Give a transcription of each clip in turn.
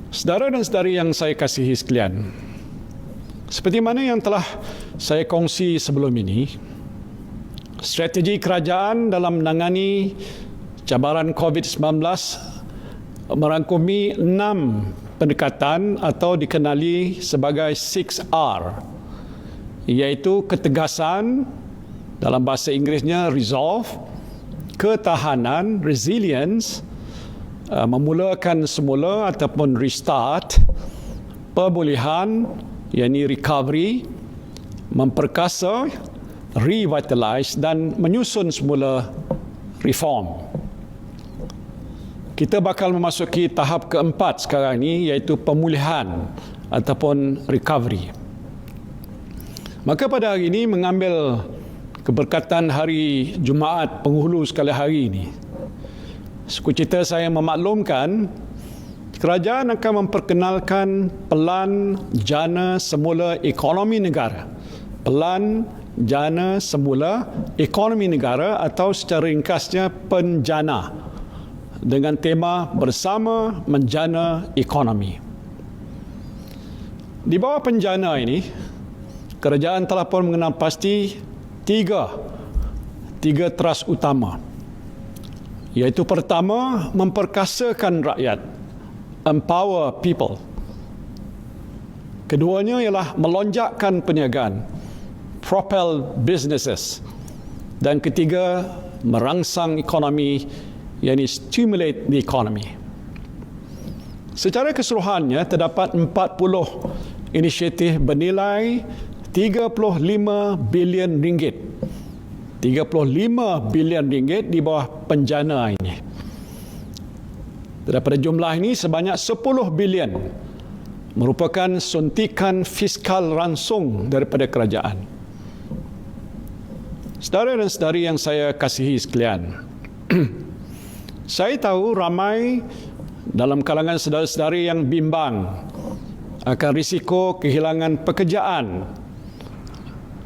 Saudara dan saudari yang saya kasihi sekalian, seperti mana yang telah saya kongsi sebelum ini, strategi kerajaan dalam menangani cabaran COVID-19 merangkumi 6 pendekatan atau dikenali sebagai 6R, iaitu ketegasan, dalam bahasa Inggerisnya resolve, ketahanan, resilience, memulakan semula ataupun restart, pemulihan, yakni recovery, memperkasa, revitalize, dan menyusun semula reform. Kita bakal memasuki tahap keempat sekarang ini, iaitu pemulihan ataupun recovery. Maka pada hari ini mengambil keberkatan hari Jumaat penghulu sekali hari ini, sukacita saya memaklumkan kerajaan akan memperkenalkan Pelan Jana Semula Ekonomi Negara. Pelan Jana Semula Ekonomi Negara atau secara ringkasnya PENJANA, dengan tema Bersama Menjana Ekonomi. Di bawah PENJANA ini, kerajaan telah pun mengenal pasti tiga teras utama, iaitu pertama, memperkasakan rakyat, empower people. Keduanya ialah melonjakkan perniagaan, propel businesses. Dan ketiga, merangsang ekonomi, yakni stimulate the economy. Secara keseluruhannya, terdapat 40 inisiatif bernilai 35 bilion ringgit. 35 bilion ringgit di bawah PENJANA ini. Daripada jumlah ini, sebanyak 10 bilion merupakan suntikan fiskal langsung daripada kerajaan. Saudara dan saudari yang saya kasihi sekalian, saya tahu ramai dalam kalangan saudara-saudari yang bimbang akan risiko kehilangan pekerjaan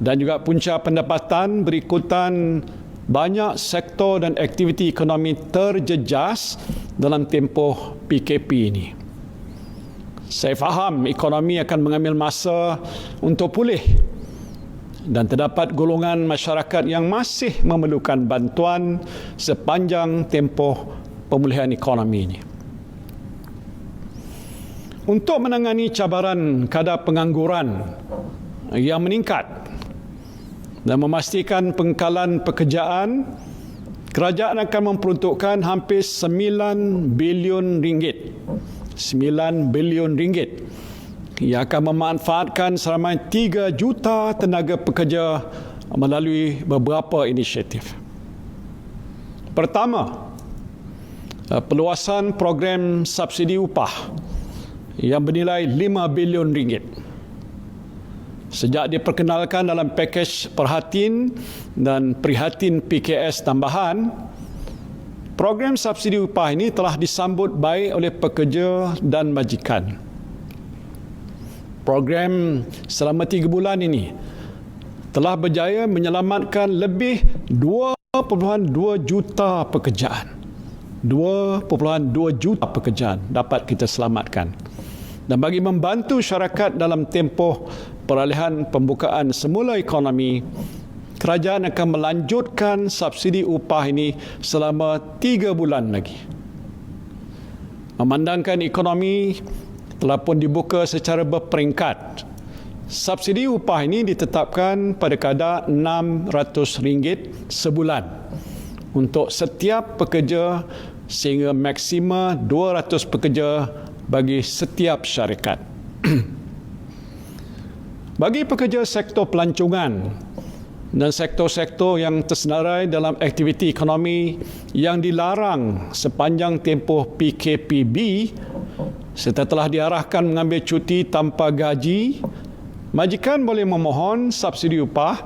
dan juga punca pendapatan berikutan banyak sektor dan aktiviti ekonomi terjejas dalam tempoh PKP ini. Saya faham ekonomi akan mengambil masa untuk pulih dan terdapat golongan masyarakat yang masih memerlukan bantuan sepanjang tempoh pemulihan ekonomi ini. Untuk menangani cabaran kadar pengangguran yang meningkat dan memastikan pengekalan pekerjaan, kerajaan akan memperuntukkan hampir 9 bilion ringgit. 9 bilion ringgit yang akan memanfaatkan seramai 3 juta tenaga pekerja melalui beberapa inisiatif. Pertama, perluasan program subsidi upah yang bernilai 5 bilion ringgit. Sejak diperkenalkan dalam pakej Perhatin dan Prihatin PKS tambahan, program subsidi upah ini telah disambut baik oleh pekerja dan majikan. Program selama 3 bulan ini telah berjaya menyelamatkan lebih 2.2 juta pekerjaan. 2.2 juta pekerjaan dapat kita selamatkan. Dan bagi membantu syarikat dalam tempoh peralihan pembukaan semula ekonomi, kerajaan akan melanjutkan subsidi upah ini selama 3 bulan lagi. Memandangkan ekonomi telah pun dibuka secara berperingkat, subsidi upah ini ditetapkan pada kadar RM600 sebulan untuk setiap pekerja sehingga maksima 200 pekerja bagi setiap syarikat. Bagi pekerja sektor pelancongan dan sektor-sektor yang tersenarai dalam aktiviti ekonomi yang dilarang sepanjang tempoh PKPB serta telah diarahkan mengambil cuti tanpa gaji, majikan boleh memohon subsidi upah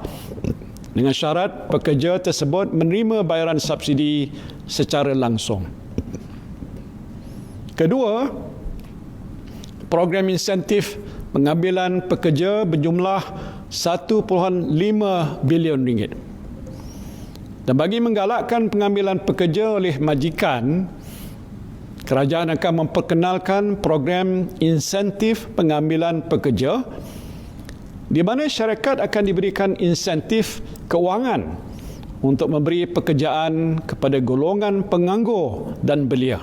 dengan syarat pekerja tersebut menerima bayaran subsidi secara langsung. Kedua, program insentif pengambilan pekerja berjumlah 1.5 bilion ringgit. Dan bagi menggalakkan pengambilan pekerja oleh majikan, kerajaan akan memperkenalkan program insentif pengambilan pekerja di mana syarikat akan diberikan insentif keuangan untuk memberi pekerjaan kepada golongan penganggur dan belia.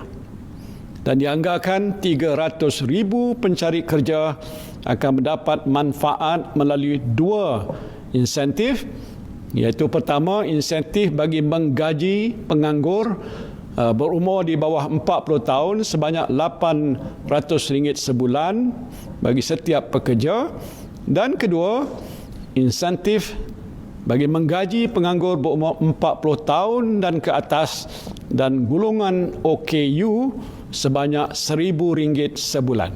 Dan dianggarkan 300,000 pencari kerja akan mendapat manfaat melalui dua insentif, iaitu pertama, insentif bagi menggaji penganggur berumur di bawah 40 tahun sebanyak RM800 sebulan bagi setiap pekerja. Dan kedua, insentif bagi menggaji penganggur berumur 40 tahun dan ke atas dan golongan OKU sebanyak RM1,000 sebulan.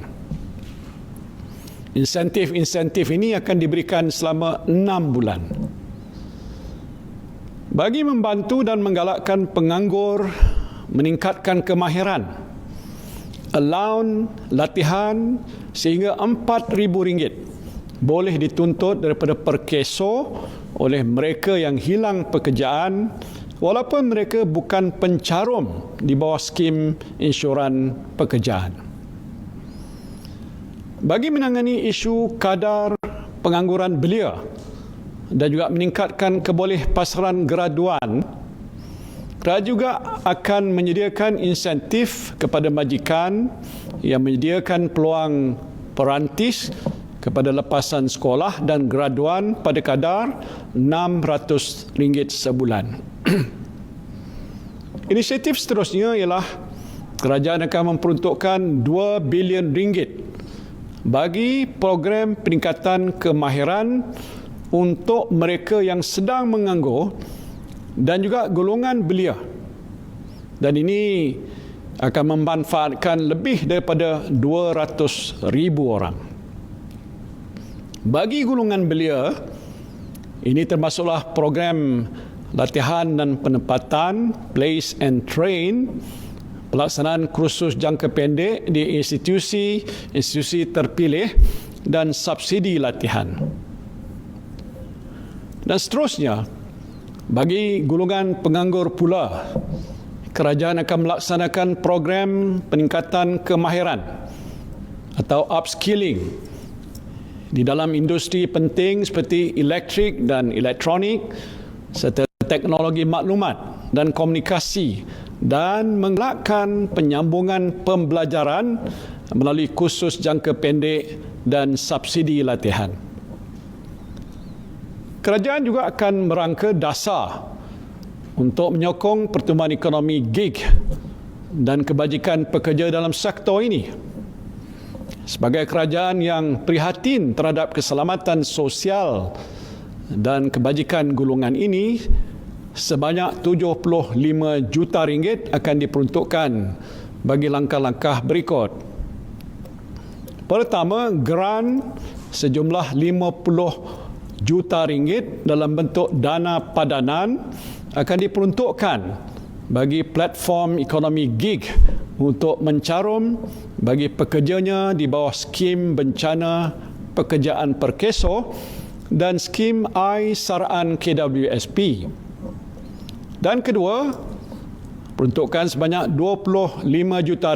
Insentif-insentif ini akan diberikan selama 6 bulan. Bagi membantu dan menggalakkan penganggur meningkatkan kemahiran, allowance latihan sehingga RM4,000 boleh dituntut daripada perkeso oleh mereka yang hilang pekerjaan walaupun mereka bukan pencarum di bawah skim insuran pekerjaan. Bagi menangani isu kadar pengangguran belia dan juga meningkatkan kebolehpasaran graduan, kerajaan juga akan menyediakan insentif kepada majikan yang menyediakan peluang perantis kepada lepasan sekolah dan graduan pada kadar RM600 sebulan. Inisiatif seterusnya ialah kerajaan akan memperuntukkan RM2 bilion bagi program peningkatan kemahiran untuk mereka yang sedang menganggur dan juga golongan belia. Dan ini akan memanfaatkan lebih daripada 200,000 orang. Bagi golongan belia, ini termasuklah program latihan dan penempatan, place and train, pelaksanaan kursus jangka pendek di institusi terpilih dan subsidi latihan. Dan seterusnya, bagi golongan penganggur pula, kerajaan akan melaksanakan program peningkatan kemahiran atau upskilling di dalam industri penting seperti elektrik dan elektronik serta teknologi maklumat dan komunikasi dan menggalakkan penyambungan pembelajaran melalui kursus jangka pendek dan subsidi latihan. Kerajaan juga akan merangka dasar untuk menyokong pertumbuhan ekonomi gig dan kebajikan pekerja dalam sektor ini. Sebagai kerajaan yang prihatin terhadap keselamatan sosial dan kebajikan golongan ini, sebanyak RM75 juta akan diperuntukkan bagi langkah-langkah berikut. Pertama, grant sejumlah RM50 juta dalam bentuk dana padanan akan diperuntukkan bagi platform ekonomi gig untuk mencarum bagi pekerjanya di bawah skim bencana pekerjaan perkeso dan skim I-Saraan KWSP. Dan kedua, peruntukan sebanyak RM25 juta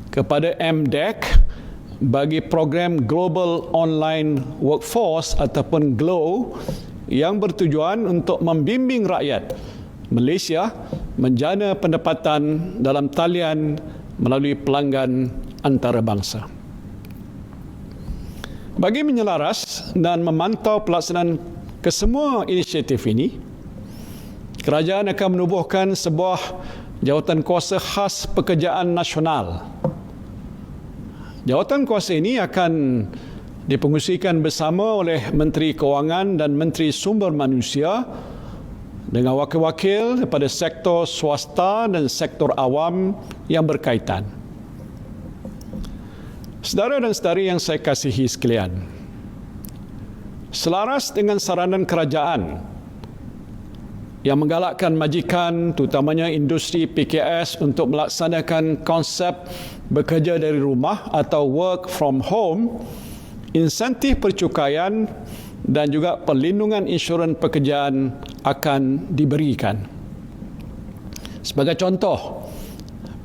kepada MDEC bagi program Global Online Workforce ataupun GLOW yang bertujuan untuk membimbing rakyat Malaysia menjana pendapatan dalam talian melalui pelanggan antarabangsa. Bagi menyelaras dan memantau pelaksanaan kesemua inisiatif ini, kerajaan akan menubuhkan sebuah jawatan kuasa khas pekerjaan nasional. Jawatan kuasa ini akan dipengusikan bersama oleh Menteri Kewangan dan Menteri Sumber Manusia dengan wakil-wakil daripada sektor swasta dan sektor awam yang berkaitan. Saudara dan saudari yang saya kasihi sekalian, selaras dengan saranan kerajaan yang menggalakkan majikan, terutamanya industri PKS untuk melaksanakan konsep bekerja dari rumah atau work from home, insentif percukaian dan juga perlindungan insurans pekerjaan akan diberikan. Sebagai contoh,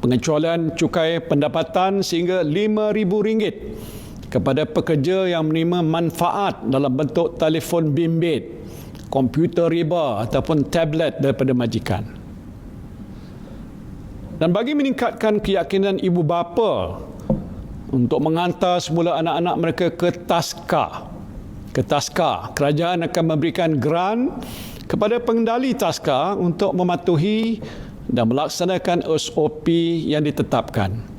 pengecualian cukai pendapatan sehingga RM5,000 kepada pekerja yang menerima manfaat dalam bentuk telefon bimbit, komputer riba ataupun tablet daripada majikan. Dan bagi meningkatkan keyakinan ibu bapa untuk menghantar semula anak-anak mereka ke taska, kerajaan akan memberikan grant kepada pengendali taska untuk mematuhi dan melaksanakan SOP yang ditetapkan.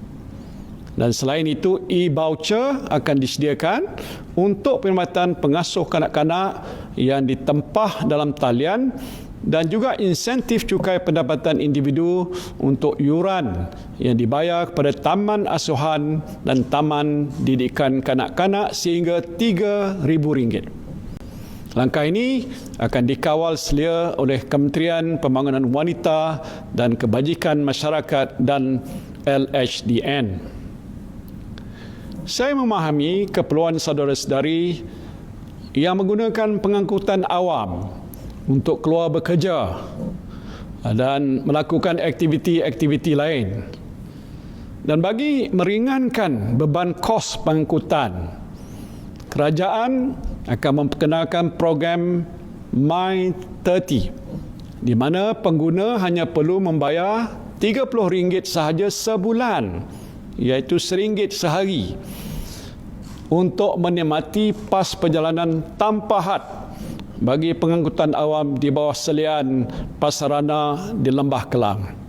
Dan selain itu, e-voucher akan disediakan untuk perkhidmatan pengasuh kanak-kanak yang ditempah dalam talian dan juga insentif cukai pendapatan individu untuk yuran yang dibayar kepada taman asuhan dan taman didikan kanak-kanak sehingga RM3,000. Langkah ini akan dikawal selia oleh Kementerian Pembangunan Wanita dan Kebajikan Masyarakat dan LHDN. Saya memahami keperluan saudara-saudari yang menggunakan pengangkutan awam untuk keluar bekerja dan melakukan aktiviti-aktiviti lain. Dan bagi meringankan beban kos pengangkutan, kerajaan akan memperkenalkan program My30 di mana pengguna hanya perlu membayar RM30 sahaja sebulan, iaitu RM1 sehari, untuk menikmati pas perjalanan tanpa had bagi pengangkutan awam di bawah selian Pasarana di Lembah Kelang.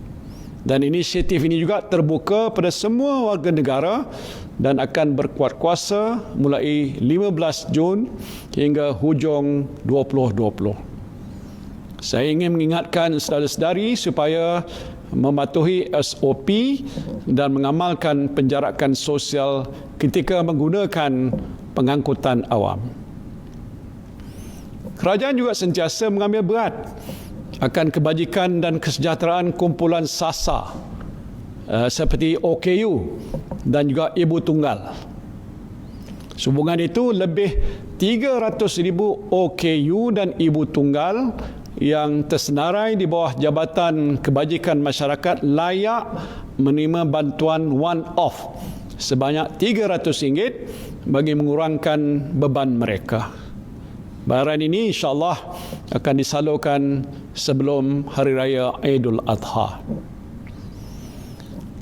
Dan inisiatif ini juga terbuka pada semua warga negara dan akan berkuat kuasa mulai 15 Jun hingga hujung 2020. Saya ingin mengingatkan saudara-saudari supaya mematuhi SOP dan mengamalkan penjarakan sosial ketika menggunakan pengangkutan awam. Kerajaan juga sentiasa mengambil berat akan kebajikan dan kesejahteraan kumpulan SASA seperti OKU dan juga Ibu Tunggal. Sehubungan itu, lebih 300,000 OKU dan Ibu Tunggal yang tersenarai di bawah Jabatan Kebajikan Masyarakat layak menerima bantuan one-off sebanyak RM300 bagi mengurangkan beban mereka. Bayaran ini insya-Allah akan disalurkan sebelum Hari Raya Aidul Adha.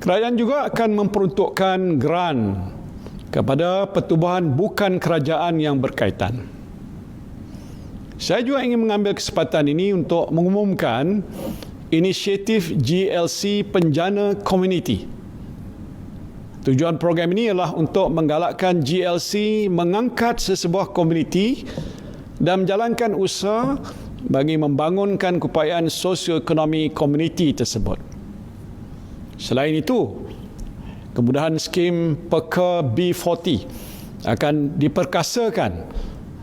Kerajaan juga akan memperuntukkan grant kepada pertubuhan bukan kerajaan yang berkaitan. Saya juga ingin mengambil kesempatan ini untuk mengumumkan inisiatif GLC Penjana Community. Tujuan program ini ialah untuk menggalakkan GLC mengangkat sesebuah komuniti dan menjalankan usaha bagi membangunkan keupayaan sosioekonomi komuniti tersebut. Selain itu, kemudahan skim Peka B40 akan diperkasakan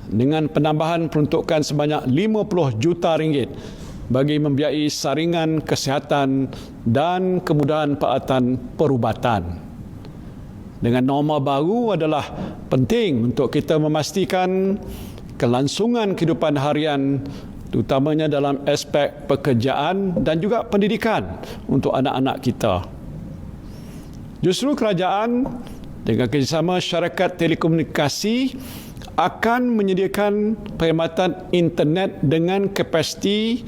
dengan penambahan peruntukan sebanyak RM50 juta bagi membiayai saringan kesihatan dan kemudahan peralatan perubatan. Dengan norma baru adalah penting untuk kita memastikan kelangsungan kehidupan harian, terutamanya dalam aspek pekerjaan dan juga pendidikan untuk anak-anak kita. Justru kerajaan dengan kerjasama syarikat telekomunikasi akan menyediakan perkhidmatan internet dengan kapasiti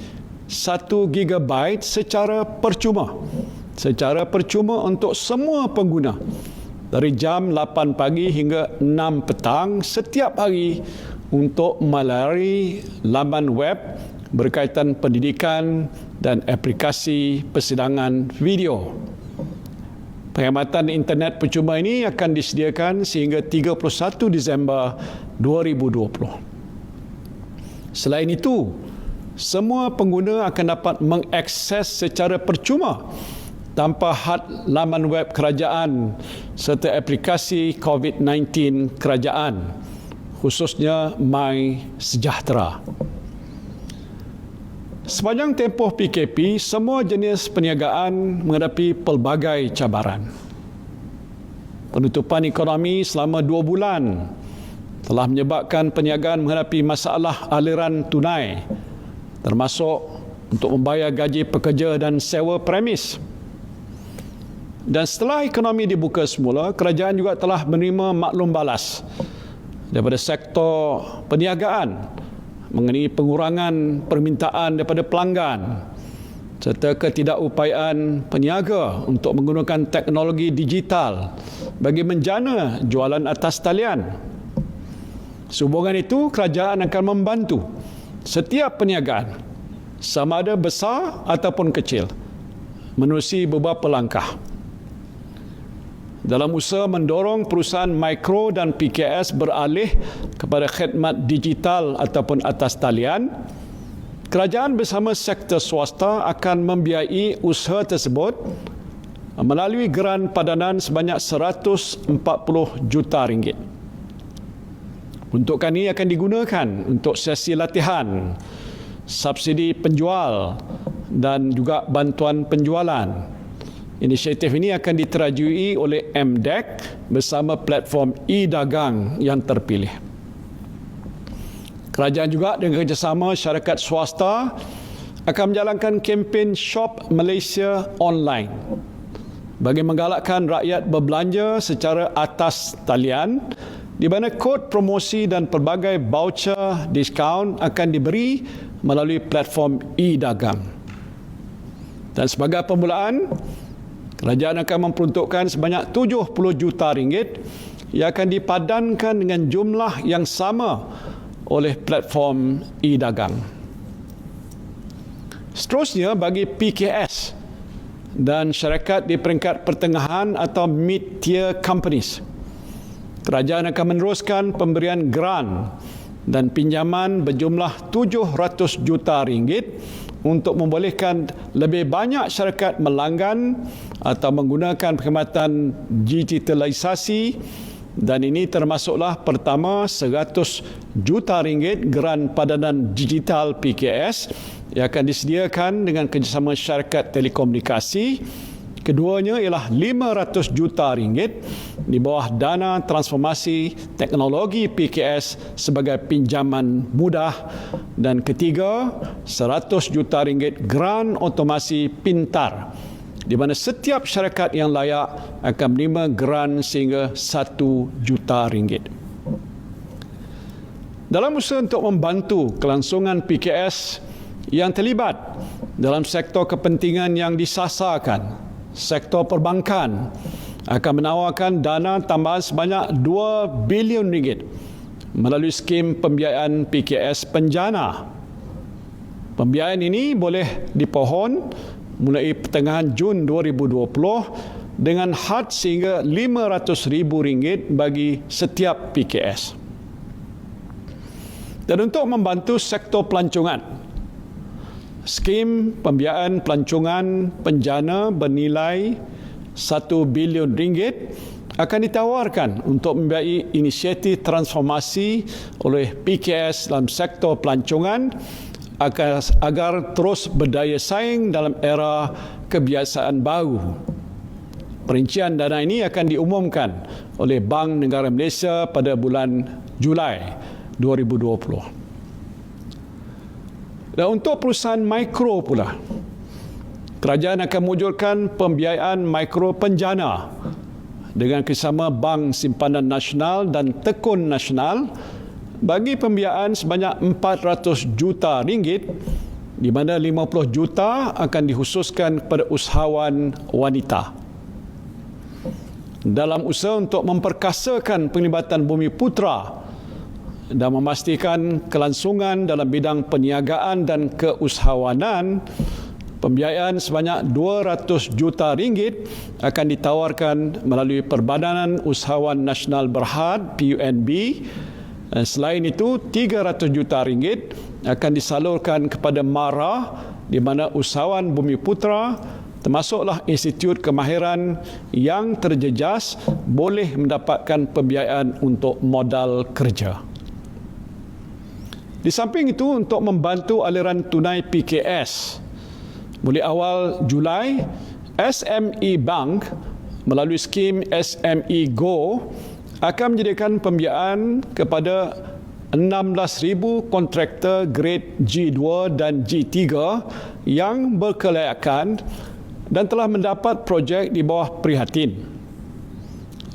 1 GB secara percuma untuk semua pengguna dari jam 8 pagi hingga 6 petang setiap hari untuk melalui laman web berkaitan pendidikan dan aplikasi persidangan video. Perkhidmatan internet percuma ini akan disediakan sehingga 31 Disember 2020. Selain itu, semua pengguna akan dapat mengakses secara percuma tanpa had laman web kerajaan serta aplikasi COVID-19 kerajaan, khususnya My Sejahtera. Sepanjang tempoh PKP, semua jenis perniagaan menghadapi pelbagai cabaran. Penutupan ekonomi selama 2 bulan telah menyebabkan perniagaan menghadapi masalah aliran tunai, termasuk untuk membayar gaji pekerja dan sewa premis. Dan setelah ekonomi dibuka semula, kerajaan juga telah menerima maklum balas daripada sektor perniagaan mengenai pengurangan permintaan daripada pelanggan serta ketidakupayaan peniaga untuk menggunakan teknologi digital bagi menjana jualan atas talian. Sehubungan itu, kerajaan akan membantu setiap perniagaan, sama ada besar ataupun kecil, menerusi beberapa langkah. Dalam usaha mendorong perusahaan mikro dan PKS beralih kepada khidmat digital ataupun atas talian, kerajaan bersama sektor swasta akan membiayai usaha tersebut melalui geran padanan sebanyak 140 juta ringgit. Untukan ini akan digunakan untuk sesi latihan, subsidi penjual dan juga bantuan penjualan. Inisiatif ini akan diterajui oleh MDEC bersama platform e-dagang yang terpilih. Kerajaan juga dengan kerjasama syarikat swasta akan menjalankan kempen Shop Malaysia Online bagi menggalakkan rakyat berbelanja secara atas talian, di mana kod promosi dan pelbagai voucher diskaun akan diberi melalui platform e-dagang. Dan sebagai permulaan, kerajaan akan memperuntukkan sebanyak 70 juta ringgit yang akan dipadankan dengan jumlah yang sama oleh platform e-dagang. Seterusnya, bagi PKS dan syarikat di peringkat pertengahan atau mid-tier companies, kerajaan akan meneruskan pemberian grant dan pinjaman berjumlah 700 juta ringgit untuk membolehkan lebih banyak syarikat melanggan atau menggunakan perkhidmatan digitalisasi, dan ini termasuklah pertama 100 juta ringgit geran padanan digital PKS yang akan disediakan dengan kerjasama syarikat telekomunikasi. Keduanya ialah 500 juta ringgit di bawah dana transformasi teknologi PKS sebagai pinjaman mudah, dan ketiga 100 juta ringgit geran otomasi pintar di mana setiap syarikat yang layak akan menerima geran sehingga 1 juta ringgit. Dalam usaha untuk membantu kelangsungan PKS yang terlibat dalam sektor kepentingan yang disasarkan, sektor perbankan akan menawarkan dana tambahan sebanyak 2 bilion ringgit melalui skim pembiayaan PKS Penjana. Pembiayaan ini boleh dipohon mulai pertengahan Jun 2020 dengan had sehingga RM500,000 bagi setiap PKS. Dan untuk membantu sektor pelancongan, skim pembiayaan pelancongan penjana bernilai 1 bilion ringgit akan ditawarkan untuk membiayai inisiatif transformasi oleh PKS dalam sektor pelancongan agar terus berdaya saing dalam era kebiasaan baru. Perincian dana ini akan diumumkan oleh Bank Negara Malaysia pada bulan Julai 2020. Dan untuk perusahaan mikro pula, kerajaan akan mewujudkan pembiayaan mikro penjana dengan kerjasama Bank Simpanan Nasional dan Tekun Nasional bagi pembiayaan sebanyak 400 juta ringgit, di mana 50 juta akan dikhususkan kepada usahawan wanita. Dalam usaha untuk memperkasakan penglibatan Bumiputera dan memastikan kelangsungan dalam bidang perniagaan dan keusahawanan, pembiayaan sebanyak 200 juta ringgit akan ditawarkan melalui Perbadanan Usahawan Nasional Berhad PUNB. Selain itu, 300 juta ringgit akan disalurkan kepada MARA, di mana usahawan Bumiputera termasuklah institut kemahiran yang terjejas boleh mendapatkan pembiayaan untuk modal kerja. Di samping itu, untuk membantu aliran tunai PKS, mulai awal Julai, SME Bank melalui skim SME Go akan menyediakan pembiayaan kepada 16,000 kontraktor grade G2 dan G3 yang berkelayakan dan telah mendapat projek di bawah Prihatin.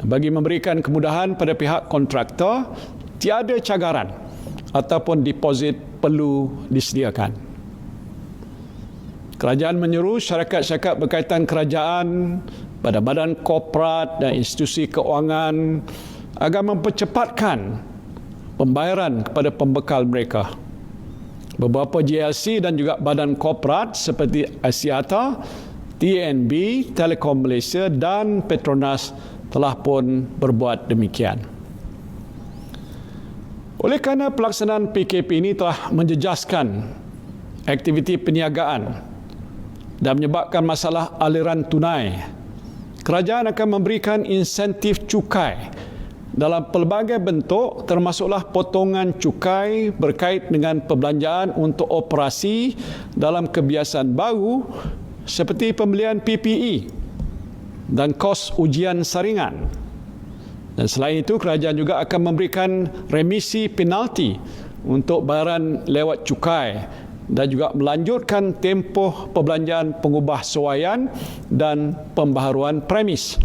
Bagi memberikan kemudahan pada pihak kontraktor, tiada cagaran ataupun deposit perlu disediakan. Kerajaan menyeru syarikat-syarikat berkaitan kerajaan, pada badan korporat dan institusi keuangan agar mempercepatkan pembayaran kepada pembekal mereka. Beberapa JLC dan juga badan korporat seperti Axiata, TNB, Telekom Malaysia dan Petronas telah pun berbuat demikian. Oleh kerana pelaksanaan PKP ini telah menjejaskan aktiviti perniagaan dan menyebabkan masalah aliran tunai, kerajaan akan memberikan insentif cukai dalam pelbagai bentuk, termasuklah potongan cukai berkait dengan perbelanjaan untuk operasi dalam kebiasaan baru seperti pembelian PPE dan kos ujian saringan. Dan selain itu, kerajaan juga akan memberikan remisi penalti untuk bayaran lewat cukai dan juga melanjutkan tempoh perbelanjaan pengubah suaian dan pembaharuan premis.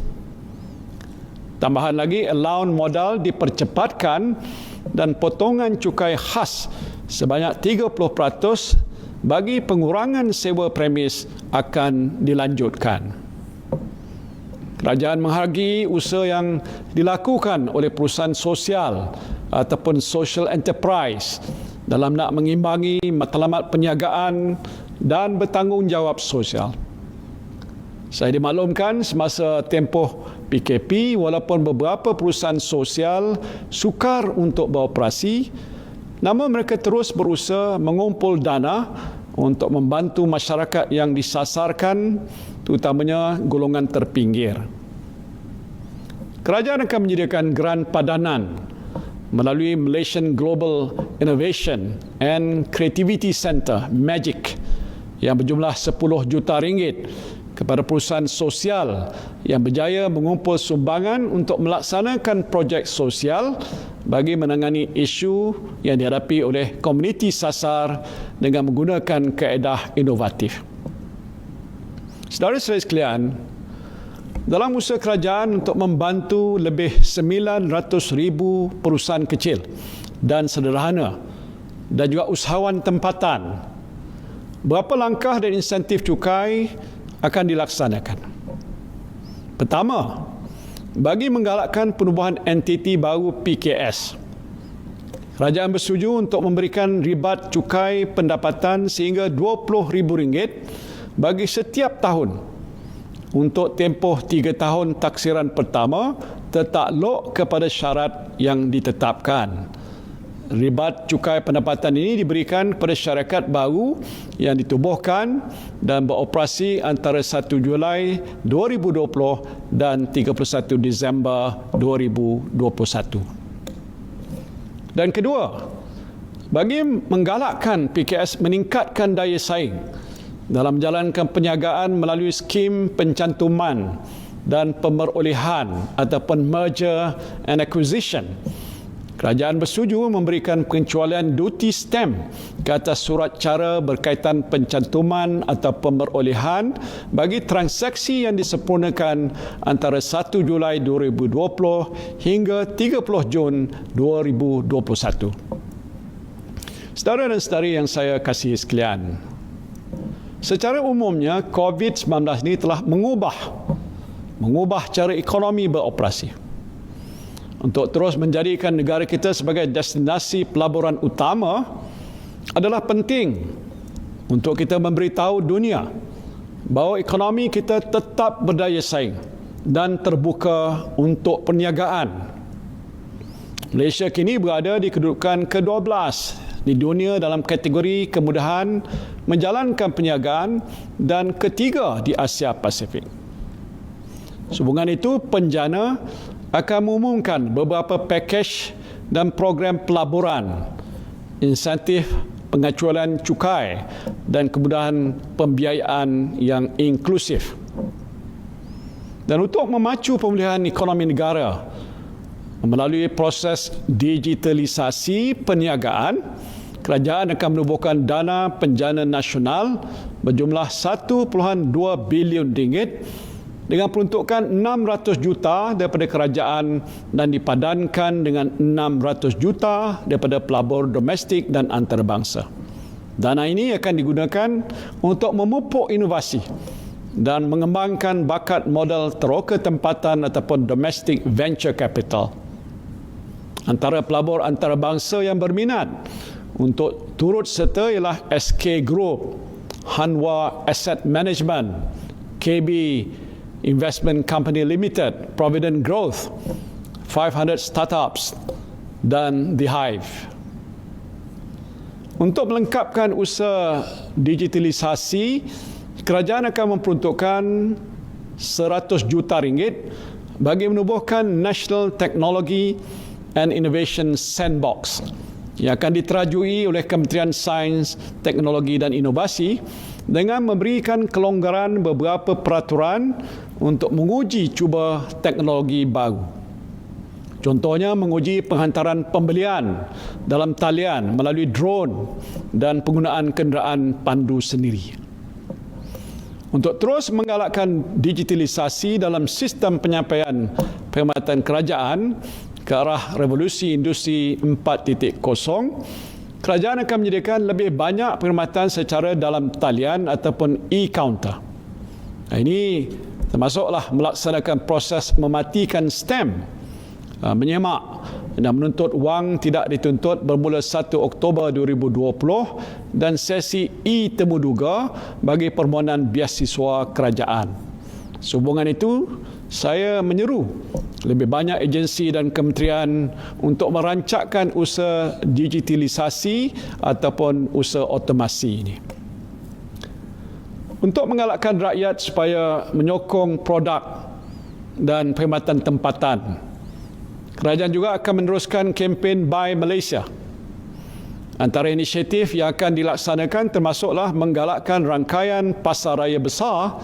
Tambahan lagi, allowance modal dipercepatkan dan potongan cukai khas sebanyak 30% bagi pengurangan sewa premis akan dilanjutkan. Kerajaan menghargai usaha yang dilakukan oleh perusahaan sosial ataupun social enterprise dalam nak mengimbangi matlamat perniagaan dan bertanggungjawab sosial. Saya dimaklumkan semasa tempoh PKP, walaupun beberapa perusahaan sosial sukar untuk beroperasi, namun mereka terus berusaha mengumpul dana untuk membantu masyarakat yang disasarkan, terutamanya golongan terpinggir. Kerajaan akan menyediakan geran padanan melalui Malaysian Global Innovation and Creativity Centre, MAGIC, yang berjumlah 10 juta ringgit kepada perusahaan sosial yang berjaya mengumpul sumbangan untuk melaksanakan projek sosial bagi menangani isu yang dihadapi oleh komuniti sasar dengan menggunakan kaedah inovatif. Saudara-saudara sekalian, dalam usaha kerajaan untuk membantu lebih 900,000 perusahaan kecil dan sederhana dan juga usahawan tempatan, berapa langkah dan insentif cukai akan dilaksanakan. Pertama, bagi menggalakkan penubuhan entiti baru PKS, kerajaan bersetuju untuk memberikan ribat cukai pendapatan sehingga RM20,000 bagi setiap tahun untuk tempoh 3 tahun taksiran pertama tertakluk kepada syarat yang ditetapkan. Ribat cukai pendapatan ini diberikan kepada syarikat baru yang ditubuhkan dan beroperasi antara 1 Julai 2020 dan 31 Disember 2021. Dan kedua, bagi menggalakkan PKS meningkatkan daya saing dalam menjalankan perniagaan melalui skim pencantuman dan pemerolehan ataupun merger and acquisition, kerajaan bersetuju memberikan pengecualian duty stamp ke atas surat cara berkaitan pencantuman atau pemerolehan bagi transaksi yang disempurnakan antara 1 Julai 2020 hingga 30 Jun 2021. Saudara dan saudari yang saya kasihi sekalian, secara umumnya COVID-19 ini telah mengubah cara ekonomi beroperasi. Untuk terus menjadikan negara kita sebagai destinasi pelaburan utama adalah penting untuk kita memberitahu dunia bahawa ekonomi kita tetap berdaya saing dan terbuka untuk perniagaan. Malaysia kini berada di kedudukan ke-12 di dunia dalam kategori kemudahan menjalankan perniagaan dan ketiga di Asia Pasifik. Sehubungan itu, penjana akan mengumumkan beberapa pakej dan program pelaburan, insentif pengecualian cukai dan kemudahan pembiayaan yang inklusif. Dan untuk memacu pemulihan ekonomi negara melalui proses digitalisasi perniagaan, kerajaan akan menubuhkan dana penjana nasional berjumlah 1.2 bilion ringgit dengan peruntukan 600 juta daripada kerajaan dan dipadankan dengan 600 juta daripada pelabur domestik dan antarabangsa. Dana ini akan digunakan untuk memupuk inovasi dan mengembangkan bakat modal teroka tempatan ataupun domestic venture capital. Antara pelabur antarabangsa yang berminat untuk turut serta ialah SK Group, Hanwha Asset Management, KB Investment Company Limited, Provident Growth, 500 Startups dan The Hive. Untuk melengkapkan usaha digitalisasi, kerajaan akan memperuntukkan 100 juta ringgit bagi menubuhkan National Technology and Innovation Sandbox yang akan diterajui oleh Kementerian Sains, Teknologi dan Inovasi dengan memberikan kelonggaran beberapa peraturan untuk menguji cuba teknologi baru. Contohnya menguji penghantaran pembelian dalam talian melalui drone dan penggunaan kenderaan pandu sendiri. Untuk terus menggalakkan digitalisasi dalam sistem penyampaian perkhidmatan kerajaan ke arah revolusi industri 4.0, kerajaan akan menyediakan lebih banyak perkhidmatan secara dalam talian ataupun e-counter. Ini termasuklah melaksanakan proses mematikan stem, menyemak dan menuntut wang tidak dituntut bermula 1 Oktober 2020 dan sesi e-temuduga bagi permohonan biasiswa kerajaan. Sehubungan itu, saya menyeru lebih banyak agensi dan kementerian untuk merancangkan usaha digitalisasi ataupun usaha otomasi ini. Untuk menggalakkan rakyat supaya menyokong produk dan perkhidmatan tempatan, kerajaan juga akan meneruskan kempen Buy Malaysia. Antara inisiatif yang akan dilaksanakan termasuklah menggalakkan rangkaian pasar raya besar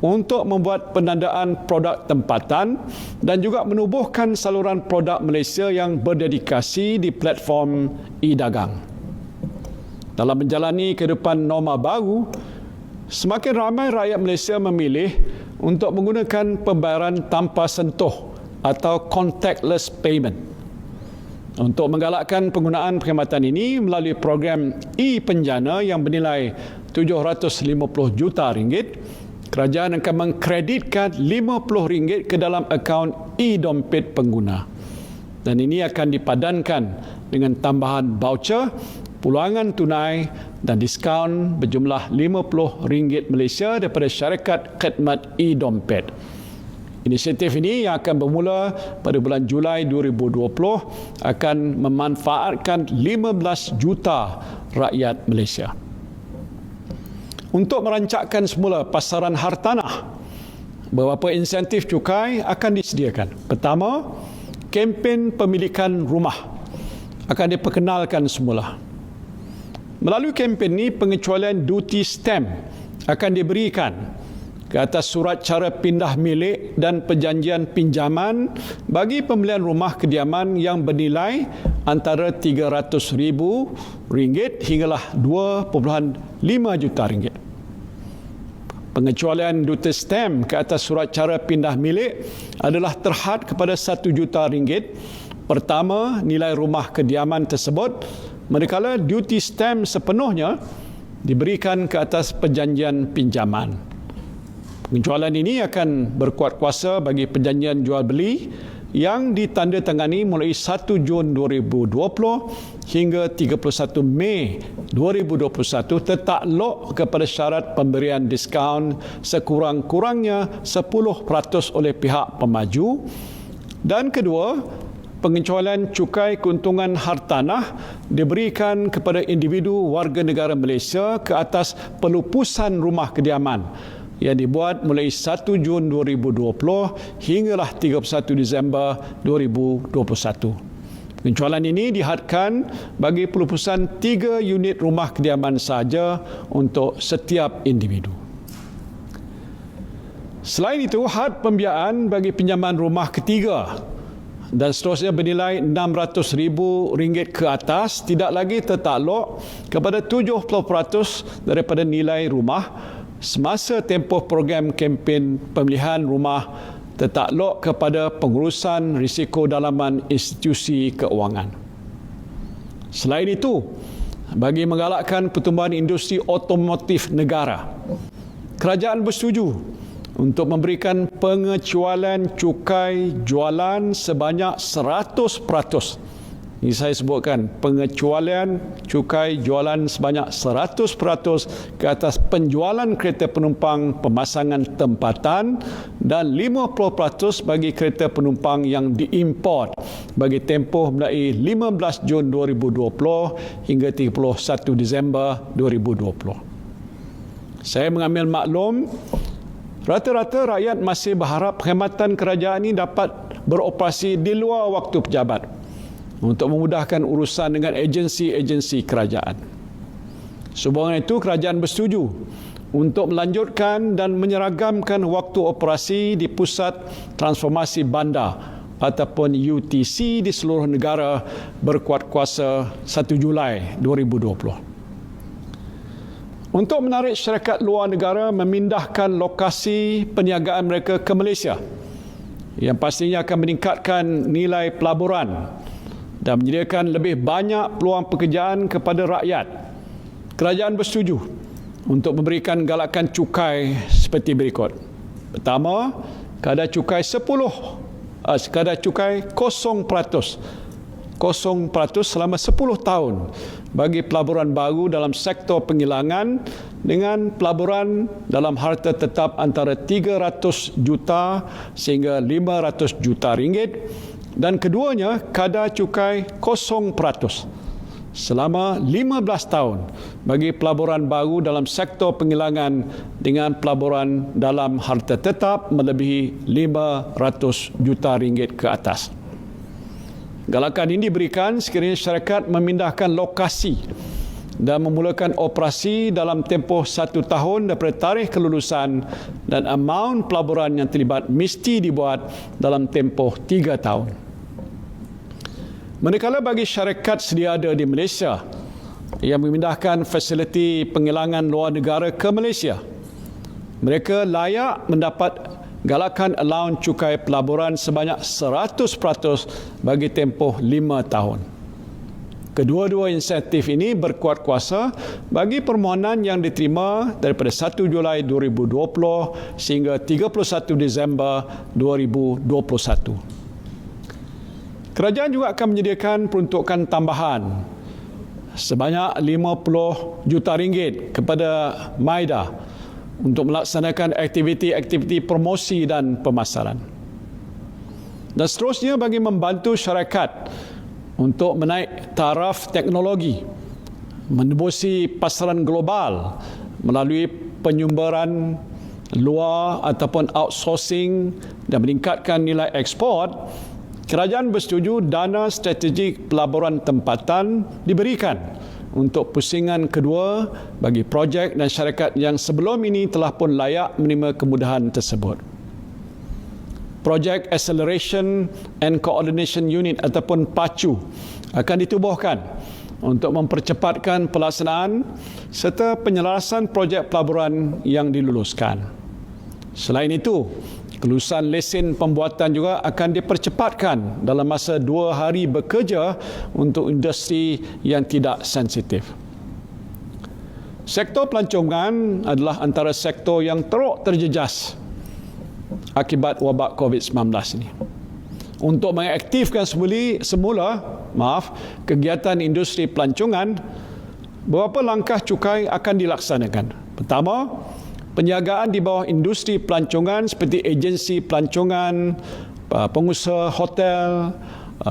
untuk membuat penandaan produk tempatan dan juga menubuhkan saluran produk Malaysia yang berdedikasi di platform e-dagang. Dalam menjalani kehidupan norma baru, semakin ramai rakyat Malaysia memilih untuk menggunakan pembayaran tanpa sentuh atau contactless payment. Untuk menggalakkan penggunaan perkhidmatan ini melalui program e-penjana yang bernilai 750 juta ringgit, kerajaan akan mengkreditkan RM50 ke dalam akaun e-dompet pengguna. Dan ini akan dipadankan dengan tambahan voucher, pulangan tunai dan diskaun berjumlah RM50 Malaysia daripada syarikat khidmat e-dompet. Inisiatif ini yang akan bermula pada bulan Julai 2020 akan memanfaatkan 15 juta rakyat Malaysia. Untuk merancangkan semula pasaran hartanah, beberapa insentif cukai akan disediakan. Pertama, kempen pemilikan rumah akan diperkenalkan semula. Melalui kempen ini, pengecualian duty stamp akan diberikan ke atas surat cara pindah milik dan perjanjian pinjaman bagi pembelian rumah kediaman yang bernilai antara RM300,000 hinggalah RM2.5 juta. Pengecualian duty stamp ke atas surat cara pindah milik adalah terhad kepada RM1 juta. Pertama, nilai rumah kediaman tersebut, manakala duty stamp sepenuhnya diberikan ke atas perjanjian pinjaman. Pengecualian ini akan berkuat kuasa bagi perjanjian jual beli yang ditandatangani mulai 1 Jun 2020 hingga 31 Mei 2021 tertakluk kepada syarat pemberian diskaun sekurang-kurangnya 10% oleh pihak pemaju. Dan kedua, pengecualian cukai keuntungan hartanah diberikan kepada individu warga negara Malaysia ke atas pelupusan rumah kediaman yang dibuat mulai 1 Jun 2020 hinggalah 31 Disember 2021. Pengecualian ini dihadkan bagi pelupusan 3 unit rumah kediaman sahaja untuk setiap individu. Selain itu, had pembiayaan bagi pinjaman rumah ketiga dan seterusnya bernilai RM600,000 ke atas tidak lagi tertakluk kepada 70% daripada nilai rumah semasa tempoh program kempen pemilihan rumah tertakluk kepada pengurusan risiko dalaman institusi keuangan. Selain itu, bagi menggalakkan pertumbuhan industri otomotif negara, kerajaan bersetuju untuk memberikan pengecualian cukai jualan sebanyak 100%. Ini saya sebutkan, pengecualian cukai jualan sebanyak 100% ke atas penjualan kereta penumpang pemasangan tempatan dan 50% bagi kereta penumpang yang diimport bagi tempoh mulai 15 Jun 2020 hingga 31 Disember 2020. Saya mengambil maklum rata-rata rakyat masih berharap perkhidmatan kerajaan ini dapat beroperasi di luar waktu pejabat untuk memudahkan urusan dengan agensi-agensi kerajaan. Sehubungan itu, kerajaan bersetuju untuk melanjutkan dan menyeragamkan waktu operasi di Pusat Transformasi Bandar ataupun UTC di seluruh negara berkuat kuasa 1 Julai 2020. Untuk menarik syarikat luar negara memindahkan lokasi perniagaan mereka ke Malaysia, yang pastinya akan meningkatkan nilai pelaburan dan menyediakan lebih banyak peluang pekerjaan kepada rakyat. Kerajaan bersetuju untuk memberikan galakan cukai seperti berikut. Pertama, kadar cukai 0% selama 10 tahun bagi pelaburan baru dalam sektor penghilangan dengan pelaburan dalam harta tetap antara 300 juta sehingga 500 juta ringgit, dan keduanya kadar cukai 0% selama 15 tahun bagi pelaburan baru dalam sektor penghilangan dengan pelaburan dalam harta tetap melebihi 500 juta ringgit ke atas. Galakan ini diberikan sekiranya syarikat memindahkan lokasi dan memulakan operasi dalam tempoh 1 tahun daripada tarikh kelulusan, dan amaun pelaburan yang terlibat mesti dibuat dalam tempoh 3 tahun. Manakala bagi syarikat sedia ada di Malaysia yang memindahkan fasiliti penghilangan luar negara ke Malaysia, mereka layak mendapat galakan allowance cukai pelaburan sebanyak 100% bagi tempoh 5 tahun. Kedua-dua insentif ini berkuat kuasa bagi permohonan yang diterima daripada 1 Julai 2020 sehingga 31 Disember 2021. Kerajaan juga akan menyediakan peruntukan tambahan sebanyak 50 juta ringgit kepada MIDA untuk melaksanakan aktiviti-aktiviti promosi dan pemasaran. Dan seterusnya bagi membantu syarikat untuk menaik taraf teknologi, menembusi pasaran global melalui penyumbaran luar ataupun outsourcing dan meningkatkan nilai ekspor, kerajaan bersetuju dana strategik pelaburan tempatan diberikan untuk pusingan kedua bagi projek dan syarikat yang sebelum ini telah pun layak menerima kemudahan tersebut. Projek Acceleration and Coordination Unit ataupun PACU akan ditubuhkan untuk mempercepatkan pelaksanaan serta penyelarasan projek pelaburan yang diluluskan. Selain itu, kelulusan lesen pembuatan juga akan dipercepatkan dalam masa 2 hari bekerja untuk industri yang tidak sensitif. Sektor pelancongan adalah antara sektor yang teruk terjejas akibat wabak COVID-19 ini. Untuk mengaktifkan semula kegiatan industri pelancongan, beberapa langkah cukai akan dilaksanakan. Pertama, penjagaan di bawah industri pelancongan seperti agensi pelancongan, pengusaha hotel,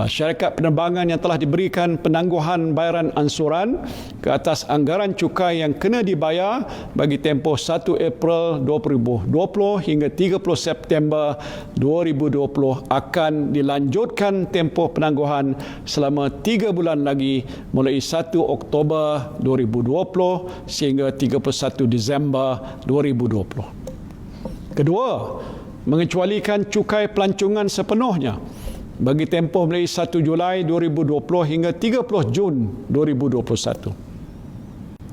syarikat penerbangan yang telah diberikan penangguhan bayaran ansuran ke atas anggaran cukai yang kena dibayar bagi tempoh 1 April 2020 hingga 30 September 2020 akan dilanjutkan tempoh penangguhan selama 3 bulan lagi mulai 1 Oktober 2020 sehingga 31 Disember 2020. Kedua, mengecualikan cukai pelancongan sepenuhnya bagi tempoh mulai 1 Julai 2020 hingga 30 Jun 2021.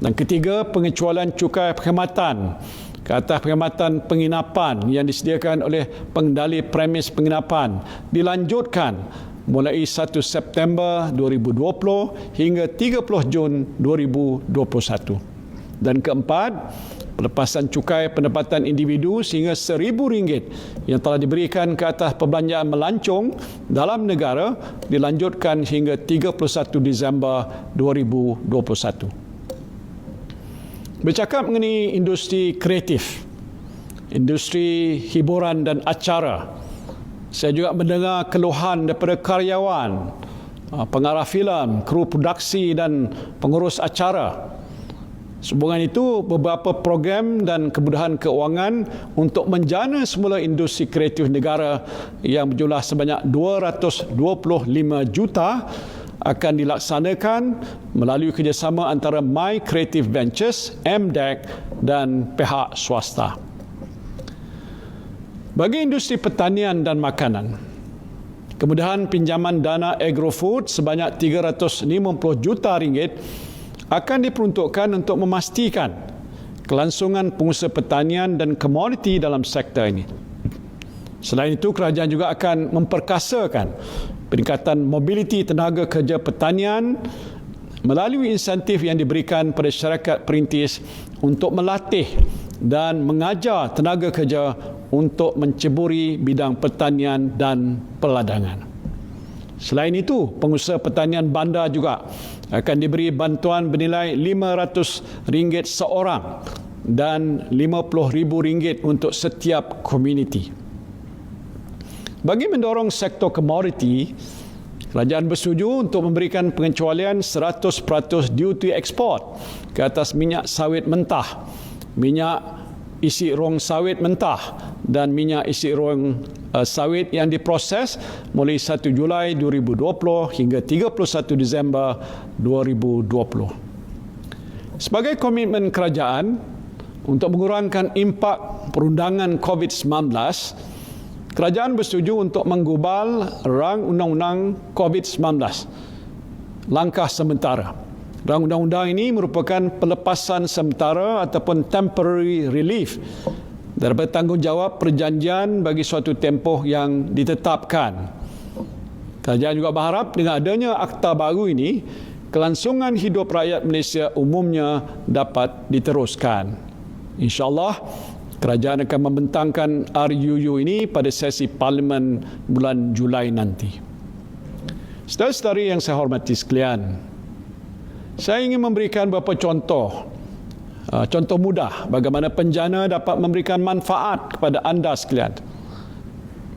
Dan ketiga, pengecualian cukai perkhidmatan ke atas perkhidmatan penginapan yang disediakan oleh pengendali premis penginapan dilanjutkan mulai 1 September 2020 hingga 30 Jun 2021. Dan keempat, pelepasan cukai pendapatan individu sehingga RM1,000 yang telah diberikan ke atas perbelanjaan melancong dalam negara dilanjutkan hingga 31 Disember 2021. Bercakap mengenai industri kreatif, industri hiburan dan acara, saya juga mendengar keluhan daripada karyawan, pengarah filem, kru produksi dan pengurus acara. Sehubungan itu, beberapa program dan kemudahan keuangan untuk menjana semula industri kreatif negara yang berjumlah sebanyak 225 juta akan dilaksanakan melalui kerjasama antara My Creative Ventures, MDEC dan pihak swasta. Bagi industri pertanian dan makanan, kemudahan pinjaman dana agrofood sebanyak RM350 juta akan diperuntukkan untuk memastikan kelangsungan pengusaha pertanian dan komoditi dalam sektor ini. Selain itu, kerajaan juga akan memperkasakan peningkatan mobiliti tenaga kerja pertanian melalui insentif yang diberikan pada syarikat perintis untuk melatih dan mengajar tenaga kerja untuk menceburi bidang pertanian dan peladangan. Selain itu, pengusaha pertanian bandar juga akan diberi bantuan bernilai RM500 seorang dan RM50,000 untuk setiap komuniti. Bagi mendorong sektor komoditi, kerajaan bersetuju untuk memberikan pengecualian 100% duty ekspor ke atas minyak sawit mentah, minyak isi rong sawit mentah dan minyak isi rong sawit yang diproses mulai 1 Julai 2020 hingga 31 Disember 2020. Sebagai komitmen kerajaan untuk mengurangkan impak perundangan COVID-19, kerajaan bersetuju untuk menggubal rang undang-undang COVID-19. Langkah sementara. Rang undang-undang ini merupakan pelepasan sementara ataupun temporary relief daripada tanggungjawab perjanjian bagi suatu tempoh yang ditetapkan. Kerajaan juga berharap dengan adanya akta baru ini, kelangsungan hidup rakyat Malaysia umumnya dapat diteruskan. InsyaAllah, kerajaan akan membentangkan RUU ini pada sesi Parlimen bulan Julai nanti. Saudara-saudari yang saya hormati sekalian, saya ingin memberikan beberapa contoh mudah bagaimana penjana dapat memberikan manfaat kepada anda sekalian.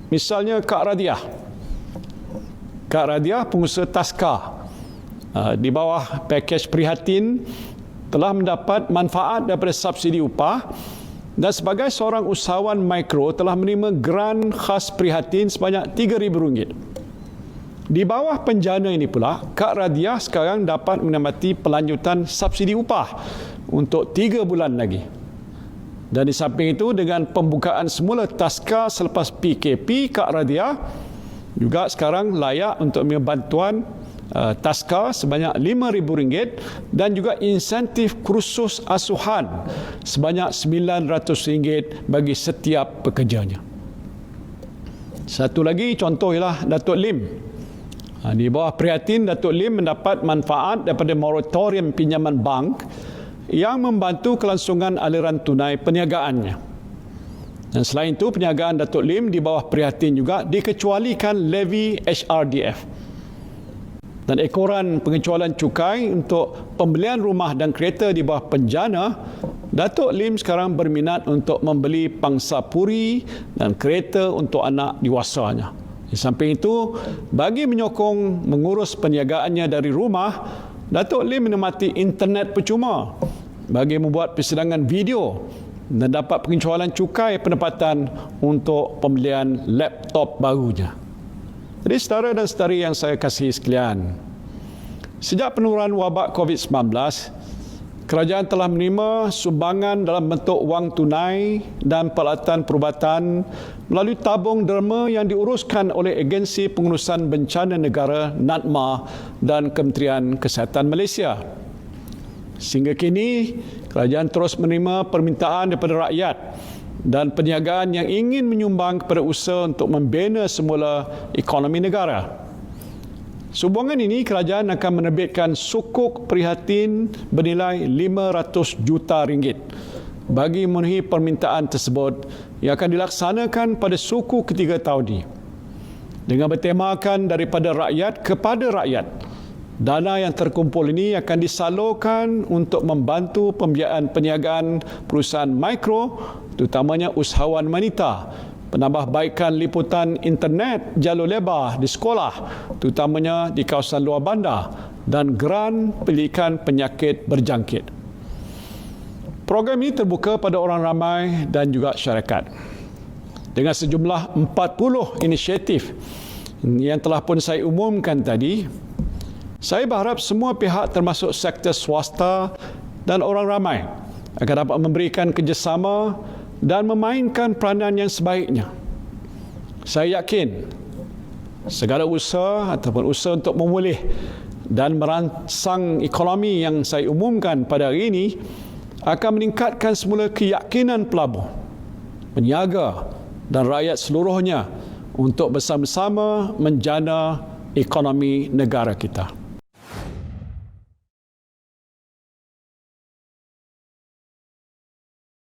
Misalnya Kak Radiah. Kak Radiah, pengusaha taska, di bawah pakej prihatin telah mendapat manfaat daripada subsidi upah dan sebagai seorang usahawan mikro telah menerima grant khas prihatin sebanyak RM3,000. Di bawah penjana ini pula, Kak Radiah sekarang dapat menikmati pelanjutan subsidi upah untuk 3 bulan lagi. Dan di samping itu, dengan pembukaan semula taska selepas PKP, Kak Radiah juga sekarang layak untuk menerima bantuan taska sebanyak RM5,000 dan juga insentif kursus asuhan sebanyak RM900 bagi setiap pekerjanya. Satu lagi contoh ialah Datuk Lim. Di bawah prihatin, Datuk Lim mendapat manfaat daripada moratorium pinjaman bank yang membantu kelangsungan aliran tunai perniagaannya. Dan selain itu, perniagaan Datuk Lim di bawah prihatin juga dikecualikan levy HRDF. Dan ekoran pengecualian cukai untuk pembelian rumah dan kereta di bawah penjana, Datuk Lim sekarang berminat untuk membeli pangsa puri dan kereta untuk anak dewasanya. Di samping itu, bagi menyokong mengurus perniagaannya dari rumah, Datuk Lim menikmati internet percuma bagi membuat persidangan video dan dapat pengecualian cukai pendapatan untuk pembelian laptop barunya. Jadi saudara dan saudari yang saya kasihi sekalian, sejak penurunan wabak COVID-19, kerajaan telah menerima sumbangan dalam bentuk wang tunai dan peralatan perubatan melalui tabung derma yang diuruskan oleh Agensi Pengurusan Bencana Negara NADMA dan Kementerian Kesihatan Malaysia. Sehingga kini, kerajaan terus menerima permintaan daripada rakyat dan perniagaan yang ingin menyumbang kepada usaha untuk membina semula ekonomi negara. Sumbangan ini, kerajaan akan menerbitkan sukuk prihatin bernilai RM500 juta bagi memenuhi permintaan tersebut yang akan dilaksanakan pada suku ketiga tahun ini. Dengan bertemakan daripada rakyat kepada rakyat, dana yang terkumpul ini akan disalurkan untuk membantu pembiayaan perniagaan perusahaan mikro, terutamanya usahawan wanita, penambahbaikan liputan internet jalur lebar di sekolah, terutamanya di kawasan luar bandar, dan geran penyelidikan penyakit berjangkit. Program ini terbuka pada orang ramai dan juga syarikat. Dengan sejumlah 40 inisiatif yang telah pun saya umumkan tadi, saya berharap semua pihak termasuk sektor swasta dan orang ramai akan dapat memberikan kerjasama dan memainkan peranan yang sebaiknya. Saya yakin segala usaha ataupun usaha untuk memulih dan merangsang ekonomi yang saya umumkan pada hari ini akan meningkatkan semula keyakinan pelabur, peniaga dan rakyat seluruhnya untuk bersama-sama menjana ekonomi negara kita.